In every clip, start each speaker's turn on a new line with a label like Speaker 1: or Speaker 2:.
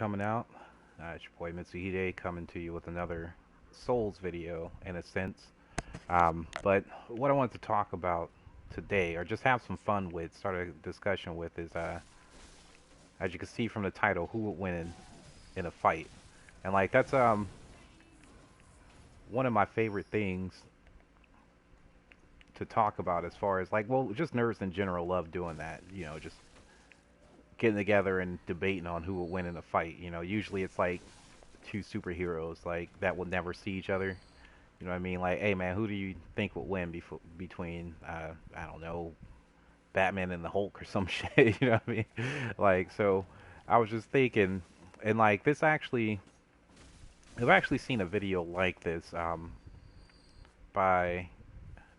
Speaker 1: coming out. It's your boy Mitsuhide coming to you with another Souls video in a sense. But what I wanted to talk about today, or just have some fun with, start a discussion with, is as you can see from the title, who would win in a fight. And like that's one of my favorite things to talk about as far as like, well, just nerds in general love doing that. Just getting together and debating on who will win in a fight. Usually it's like two superheroes like that will never see each other. You know what I mean? Like, hey man, who do you think will win between I don't know, Batman and the Hulk or some shit? You know what I mean? Like, so I was just thinking, and like this actually, I've actually seen a video like this by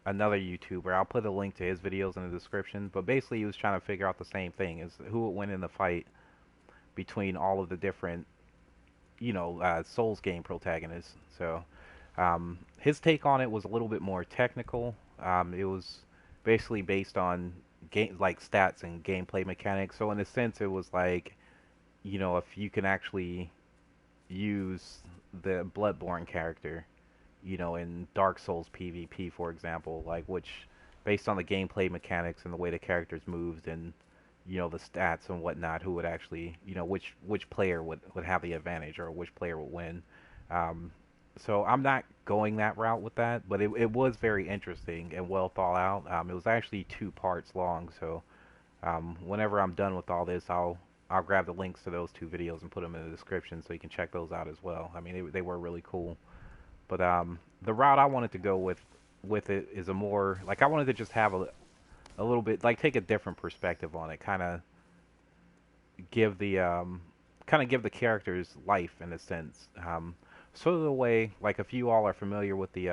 Speaker 1: another YouTuber. I'll put a link to his videos in the description. But basically, he was trying to figure out the same thing: is who would win in the fight between all of the different, Souls game protagonists. So his take on it was a little bit more technical. It was basically based on game like stats and gameplay mechanics. So in a sense, it was like, if you can actually use the Bloodborne character, in Dark Souls PvP, for example, like which based on the gameplay mechanics and the way the characters moved and the stats and whatnot, who would actually, which player would have the advantage or which player would win. Um, so I'm not going that route with that, but it was very interesting and well thought out. It was actually 2 parts long, so whenever I'm done with all this, I'll grab the links to those 2 videos and put them in the description so you can check those out as well. I mean, they were really cool. But the route I wanted to go with it is a more like I wanted to just have a little bit like take a different perspective on it, give the kind of give the characters life in a sense. Sort of the way like if you all are familiar with the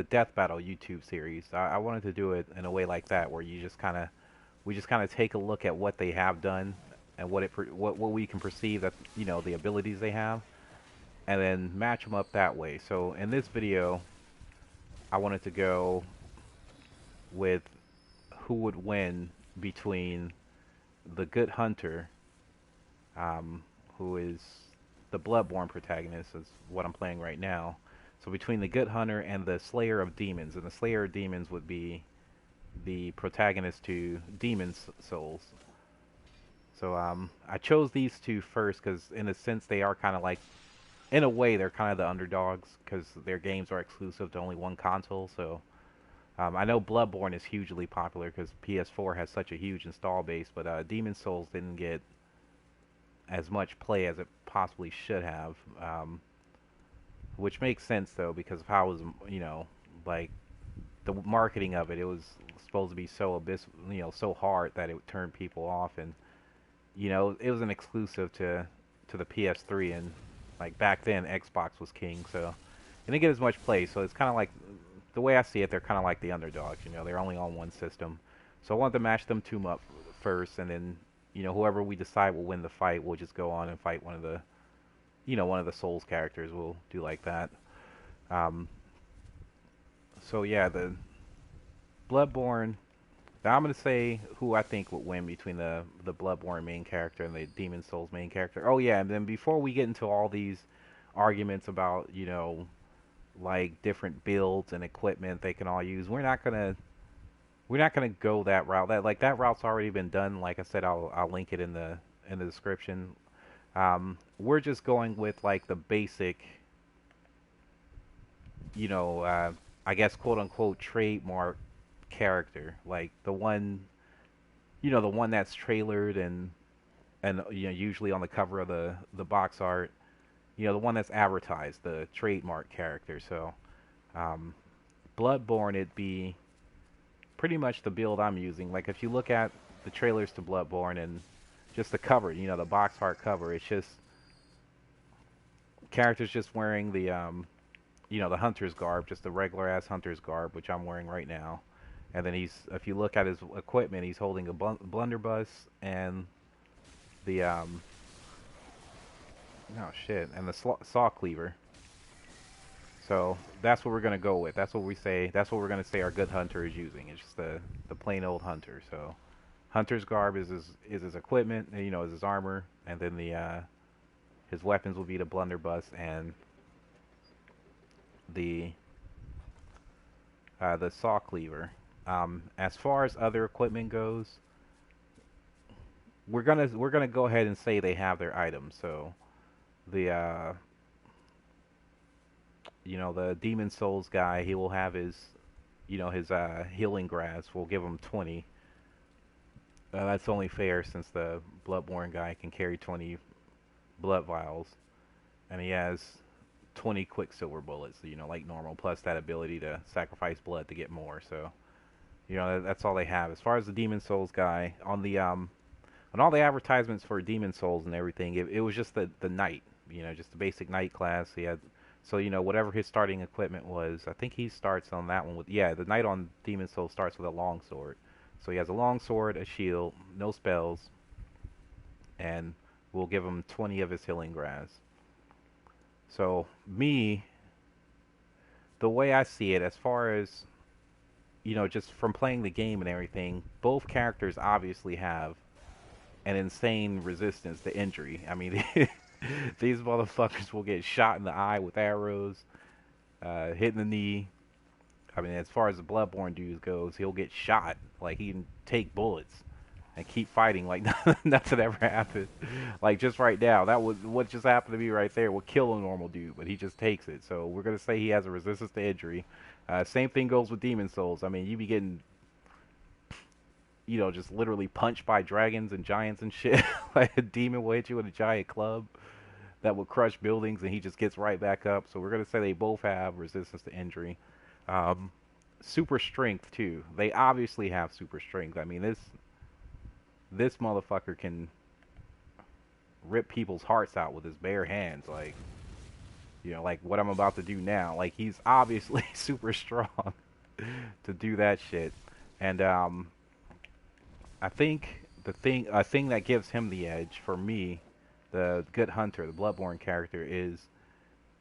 Speaker 1: Death Battle YouTube series, I wanted to do it in a way like that where you just kind of we just kind of take a look at what they have done and what we can perceive that the abilities they have, and then match them up that way. So in this video, I wanted to go with who would win between the Good Hunter, who is the Bloodborne protagonist, is what I'm playing right now. So between the Good Hunter and the Slayer of Demons, and the Slayer of Demons would be the protagonist to Demon's Souls. So I chose these two first because, in a sense, they are kind of like, in a way, they're kind of the underdogs because their games are exclusive to only one console. So I know Bloodborne is hugely popular because PS4 has such a huge install base, but Demon's Souls didn't get as much play as it possibly should have, which makes sense though because of how it was, like the marketing of it. It was supposed to be so so hard that it would turn people off, and it was an exclusive to the PS3, and like back then Xbox was king, so it didn't get as much play. So it's kind of like the way I see it, they're kind of like the underdogs. They're only on one system, so I wanted to match them two up first, and then whoever we decide will win the fight, we'll just go on and fight one of the Souls characters. We'll do like that. Um, so yeah, the Bloodborne. Now I'm gonna say who I think would win between the Bloodborne main character and the Demon Souls main character. Oh yeah, and then before we get into all these arguments about like different builds and equipment they can all use, we're not gonna go that route. That route's already been done. Like I said, I'll link it in the description. We're just going with like the basic, you know, uh, I guess quote unquote trademark character, like the one that's trailered and usually on the cover of the box art, the one that's advertised, the trademark character. So um, Bloodborne, it'd be pretty much the build I'm using. Like if you look at the trailers to Bloodborne and just the cover, the box art cover, it's just characters just wearing the hunter's garb, just the regular ass hunter's garb, which I'm wearing right now. And then if you look at his equipment, he's holding a blunderbuss and the oh shit, and the saw cleaver. So that's what we're gonna go with. That's what we say. That's what we're gonna say our good hunter is using. It's just the plain old hunter. So hunter's garb is his equipment. Is his armor. and then the his weapons will be the blunderbuss and the saw cleaver. As far as other equipment goes, we're gonna go ahead and say they have their items. So the the Demon Souls guy, he will have his his healing grass. We'll give him 20. That's only fair since the Bloodborne guy can carry 20 blood vials, and he has 20 Quicksilver bullets. Like normal, plus that ability to sacrifice blood to get more. So that's all they have. As far as the Demon Souls guy, on all the advertisements for Demon Souls and everything, it was just the knight, just the basic knight class. He had, so whatever his starting equipment was, I think he starts on that one with, yeah, the knight on Demon Souls starts with a long sword. So he has a long sword, a shield, no spells, and we'll give him 20 of his healing grass. So me, the way I see it, as far as just from playing the game and everything, both characters obviously have an insane resistance to injury. I mean, these motherfuckers will get shot in the eye with arrows, hit in the knee. I mean, as far as the Bloodborne dude goes, he'll get shot. Like, he can take bullets and keep fighting like nothing ever happened. Like, just right now, what just happened to me right there would kill a normal dude, but he just takes it. So we're going to say he has a resistance to injury. Same thing goes with Demon Souls. I mean, you be getting, just literally punched by dragons and giants and shit. Like, a demon will hit you with a giant club that will crush buildings, and he just gets right back up. So we're going to say they both have resistance to injury. Super strength, too. They obviously have super strength. I mean, this motherfucker can rip people's hearts out with his bare hands. Like, like what I'm about to do now. Like, he's obviously super strong to do that shit. And, I think a thing that gives him the edge for me, the good hunter, the Bloodborne character, is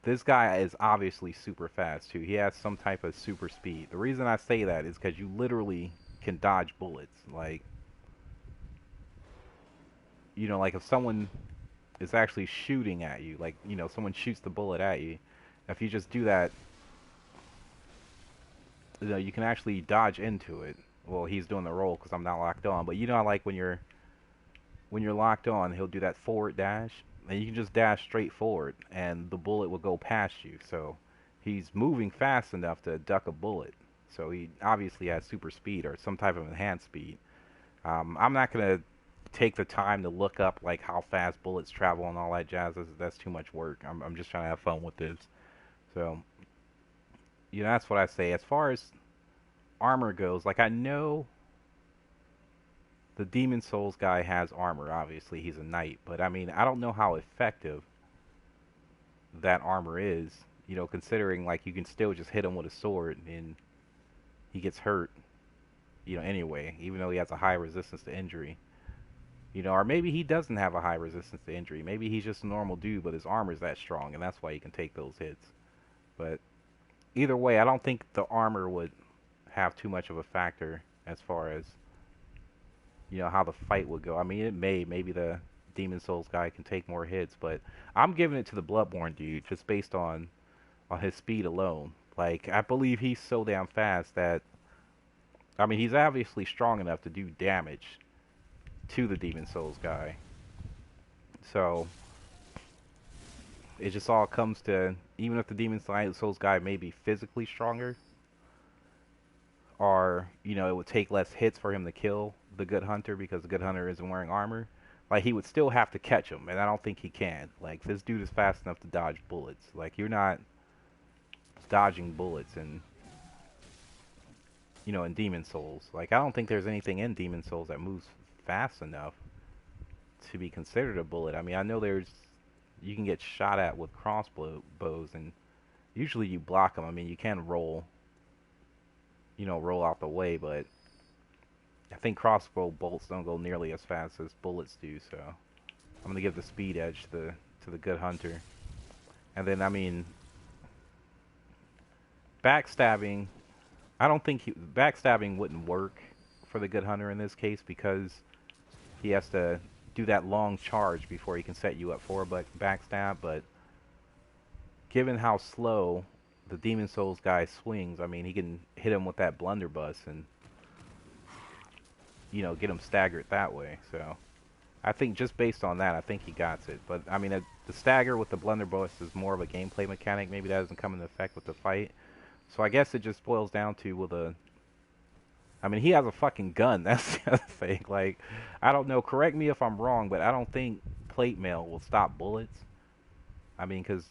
Speaker 1: this guy is obviously super fast too. He has some type of super speed. The reason I say that is because you literally can dodge bullets. Like, like if someone is actually shooting at you, like, someone shoots the bullet at you, if you just do that, you can actually dodge into it. Well, he's doing the roll because I'm not locked on. But like when you're locked on, he'll do that forward dash, and you can just dash straight forward, and the bullet will go past you. So he's moving fast enough to duck a bullet. So he obviously has super speed or some type of enhanced speed. I'm not gonna take the time to look up like how fast bullets travel and all that jazz. That's too much work. I'm just trying to have fun with this. So that's what I say. As far as armor goes, like, I know the Demon Souls guy has armor. Obviously, he's a knight, but I mean, I don't know how effective that armor is. Considering like you can still just hit him with a sword and he gets hurt. Anyway, even though he has a high resistance to injury. Or maybe he doesn't have a high resistance to injury. Maybe he's just a normal dude, but his armor's that strong, and that's why he can take those hits. But either way, I don't think the armor would have too much of a factor as far as how the fight would go. I mean, maybe the Demon Souls guy can take more hits, but I'm giving it to the Bloodborne dude just based on his speed alone. Like, I believe he's so damn fast that, I mean, he's obviously strong enough to do damage to the Demon Souls guy. So it just all comes to, even if the Demon Souls guy may be physically stronger, or it would take less hits for him to kill the good hunter because the good hunter isn't wearing armor, like, he would still have to catch him, and I don't think he can. Like, this dude is fast enough to dodge bullets. Like, you're not dodging bullets in in Demon Souls. Like, I don't think there's anything in Demon Souls that moves fast enough to be considered a bullet. I mean, I know you can get shot at with crossbows, and usually you block them. I mean, you can roll out the way, but I think crossbow bolts don't go nearly as fast as bullets do, so I'm gonna give the speed edge to the good hunter. And then, I mean, backstabbing, I don't think backstabbing wouldn't work for the good hunter in this case because he has to do that long charge before he can set you up for a backstab. But given how slow the Demon Souls guy swings, I mean, he can hit him with that blunderbuss and, get him staggered that way. So I think just based on that, I think he got it. But I mean, the stagger with the blunderbuss is more of a gameplay mechanic. Maybe that doesn't come into effect with the fight. So I guess it just boils down to I mean, he has a fucking gun. That's the other thing. Like, I don't know. Correct me if I'm wrong, but I don't think plate mail will stop bullets. I mean, because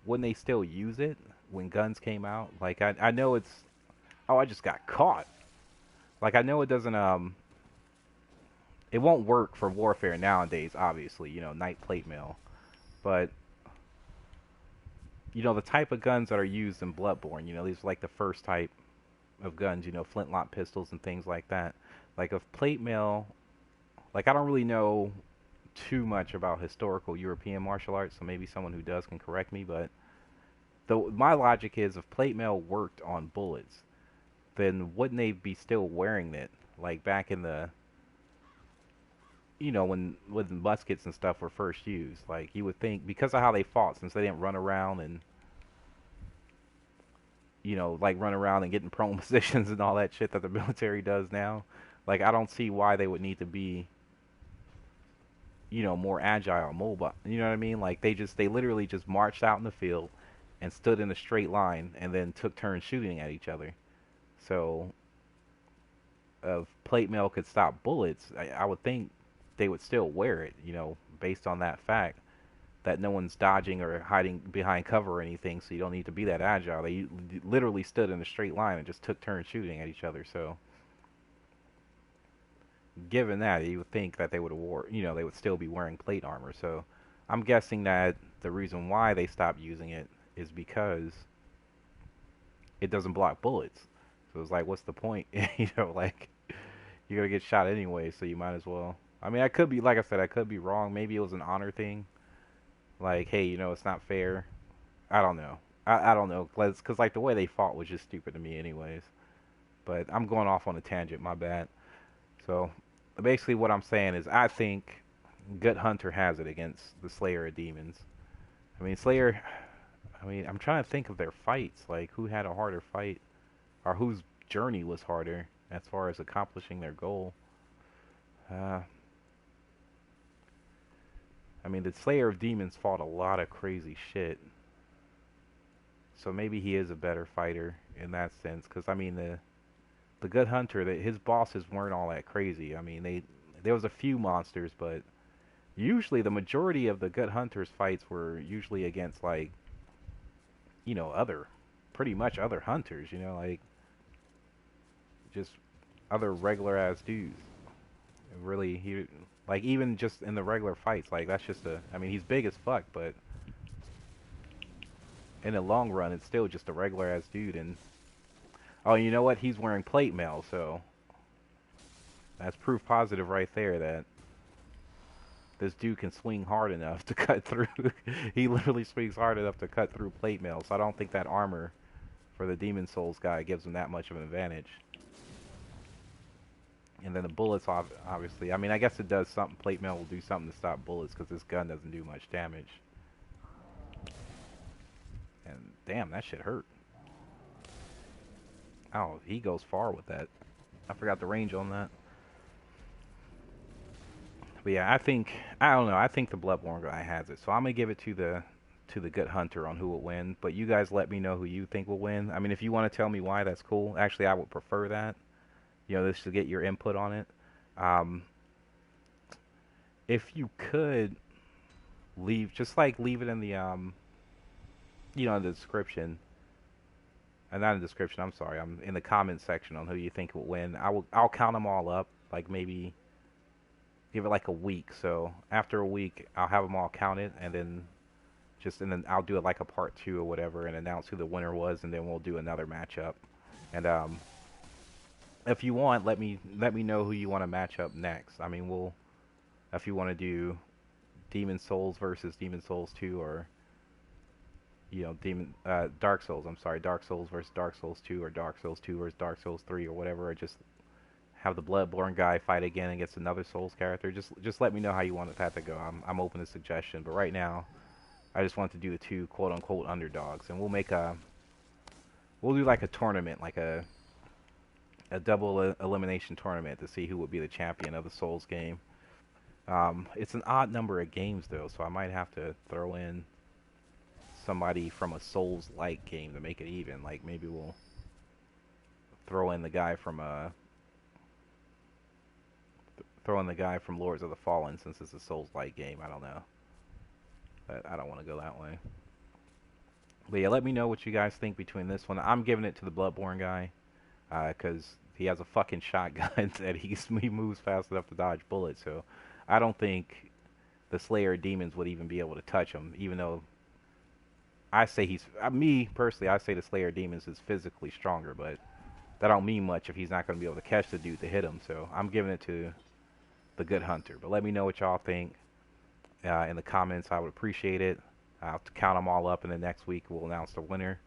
Speaker 1: wouldn't they still use it when guns came out? Like, I know it's. Oh, I just got caught. Like, I know it doesn't. It won't work for warfare nowadays. Obviously, night plate mail, but the type of guns that are used in Bloodborne. These are like the first type of guns, flintlock pistols and things like that. Like if plate mail, like I don't really know too much about historical European martial arts, so maybe someone who does can correct me, but my logic is if plate mail worked on bullets, then wouldn't they be still wearing it? Like back in the, when muskets and stuff were first used. Like you would think, because of how they fought, since they didn't run around and like run around and get in prone positions and all that shit that the military does now. Like, I don't see why they would need to be, more agile, mobile. You know what I mean? Like, they literally just marched out in the field and stood in a straight line and then took turns shooting at each other. So, if plate mail could stop bullets, I would think they would still wear it, based on that fact. That no one's dodging or hiding behind cover or anything, so you don't need to be that agile. They literally stood in a straight line and just took turns shooting at each other. So, given that, you would think that they would they would still be wearing plate armor. So, I'm guessing that the reason why they stopped using it is because it doesn't block bullets. So it's like, what's the point? Like you're gonna get shot anyway, so you might as well. I mean, I could be, like I said, I could be wrong. Maybe it was an honor thing. Like, hey, it's not fair. I don't know. I don't know. Because, like, the way they fought was just stupid to me anyways. But I'm going off on a tangent, my bad. So, basically what I'm saying is I think Gut Hunter has it against the Slayer of Demons. I mean, I'm trying to think of their fights. Like, who had a harder fight? Or whose journey was harder as far as accomplishing their goal. I mean, the Slayer of Demons fought a lot of crazy shit. So maybe he is a better fighter in that sense. Because, I mean, the Good Hunter, his bosses weren't all that crazy. I mean, there was a few monsters, but usually the majority of the Good Hunter's fights were usually against, like, pretty much other hunters, like, just other regular-ass dudes. Really, like, even just in the regular fights, like, that's just I mean, he's big as fuck, but in the long run, it's still just a regular-ass dude, and, oh, you know what? He's wearing plate mail, so that's proof positive right there that this dude can swing hard enough to cut through. He literally swings hard enough to cut through plate mail, so I don't think that armor for the Demon Souls guy gives him that much of an advantage. And then the bullets, obviously. I mean, I guess it does something. Plate mail will do something to stop bullets because this gun doesn't do much damage. And damn, that shit hurt. Oh, he goes far with that. I forgot the range on that. But yeah, I don't know. I think the Bloodborne guy has it. So I'm gonna give it to the Good Hunter on who will win. But you guys let me know who you think will win. I mean, if you want to tell me why, that's cool. Actually, I would prefer that. This to get your input on it. If you could leave it in the in the description. Not in the description. I'm sorry. I'm in the comment section on who you think will win. I'll count them all up. Like maybe give it like a week. So after a week, I'll have them all counted, and then I'll do it like a part 2 or whatever, and announce who the winner was, and then we'll do another matchup. And if you want, let me know who you want to match up next. I mean, if you want to do Demon Souls versus Demon Souls 2, or Dark Souls. I'm sorry, Dark Souls versus Dark Souls 2, or Dark Souls 2 versus Dark Souls 3, or whatever. Or just have the Bloodborne guy fight again against another Souls character. Just let me know how you want that to go. I'm open to suggestion, but right now I just want to do the two quote unquote underdogs, and we'll do like a tournament, like a double elimination tournament to see who would be the champion of the Souls game. It's an odd number of games though, so I might have to throw in somebody from a Souls-like game to make it even. Like maybe we'll throw in the guy from Lords of the Fallen since it's a Souls-like game. I don't know, but I don't want to go that way. But yeah, let me know what you guys think between this one. I'm giving it to the Bloodborne guy because he has a fucking shotgun and he moves fast enough to dodge bullets. So I don't think the Slayer of Demons would even be able to touch him, even though I say me personally, I say the Slayer of Demons is physically stronger, but that don't mean much if he's not going to be able to catch the dude to hit him. So I'm giving it to the Good Hunter. But let me know what y'all think in the comments. I would appreciate it. I'll count them all up, and then next week we'll announce the winner.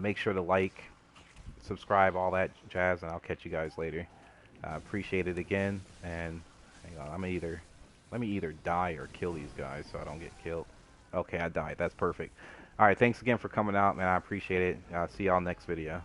Speaker 1: Make sure to like, subscribe, all that jazz, and I'll catch you guys later. Appreciate it again, and hang on, let me either die or kill these guys so I don't get killed. Okay, I died. That's perfect. All right, thanks again for coming out, man. I appreciate it. See y'all next video.